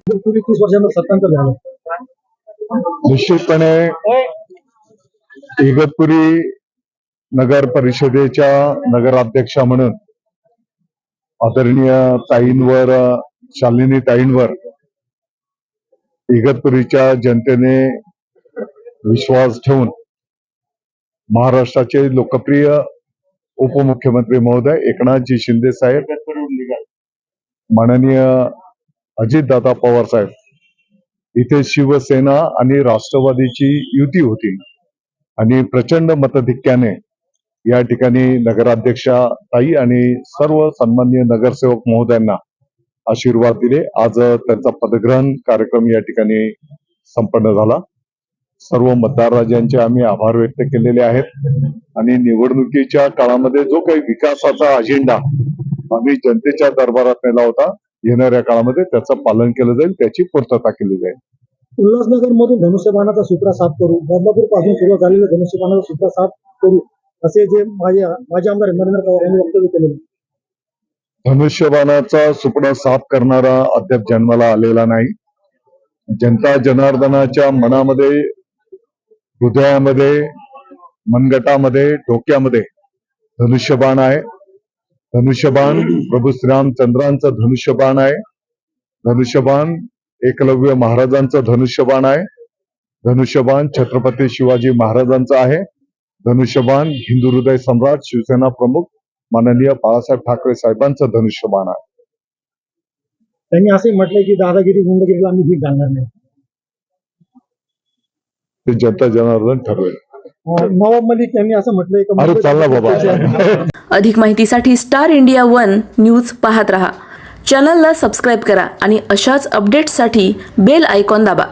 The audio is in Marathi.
पूर्वी 30 वर्षांमध्ये सत्तांतर झालं. निश्चितपणे इगतपुरी नगर परिषदेच्या नगराध्यक्षा म्हणून आदरणीय ताईंवर, शालिनी ताईंवर इगतपुरीच्या जनतेने विश्वास ठेवून महाराष्ट्राचे लोकप्रिय उपमुख्यमंत्री महोदय एकनाथजी शिंदे साहेब, माननीय अजितदादा पवार साहेब, इथे शिवसेना आणि राष्ट्रवादीची युती होती आणि प्रचंड मताधिक्याने या ठिकाणी नगराध्यक्षा ताई आणि सर्व सन्माननीय नगरसेवक महोदयांना आशीर्वाद दिले. आज त्यांचा पदग्रहण कार्यक्रम या ठिकाणी संपन्न झाला. सर्व मतदार राजांचे आम्ही आभार व्यक्त केलेले आहेत आणि निवडणुकीच्या काळामध्ये जो काही विकासाचा अजेंडा आम्ही जनतेच्या दरबारात नेला होता, येणाऱ्या काळामध्ये त्याचं पालन केलं जाईल, त्याची पूर्तता केली जाईल. उल्हासनगर मधून धनुष्यबाणाचा सूत्रा साफ करू, बदलापूर पासून सुरुवात झालेल्या धनुष्यबाणाचा सूत्रा साफ करू, असे जे माजी आमदार नरेंद्र पवार यांनी वक्तव्य केलेले. धनुष्यबाणाचा सुपडा साफ करणारा अद्याप जन्माला आलेला नाही. जनता जनार्दनाच्या मनामध्ये, हृदयामध्ये, मनगटामध्ये, डोक्यामध्ये धनुष्यबाण आहे. धनुष्यबाण प्रभू श्रीरामचंद्रांचं धनुष्यबाण आहे. धनुष्यबाण एकलव्य महाराजांचं धनुष्यबाण आहे. धनुष्यबाण छत्रपती शिवाजी महाराजांचं आहे. धनुष्यबाण हिंदू हृदय सम्राट शिवसेना प्रमुख माननीय बाळासाहेब ठाकरे साहेबांचं धनुष्यबाण आहे. त्यांनी असे म्हटले की दादागिरी गुंडगिरीला आम्ही भीक घालणार नाही. ते जनता जनार्दन ठरवेल. नवाब मलिक यांनी असं म्हटलंय की अरे चालला बाबा. अधिक माहितीसाठी स्टार इंडिया 1 न्यूज पाहत रहा. चॅनलला सबस्क्राईब करा आणि अशाच अपडेट्ससाठी बेल आयकॉन दाबा.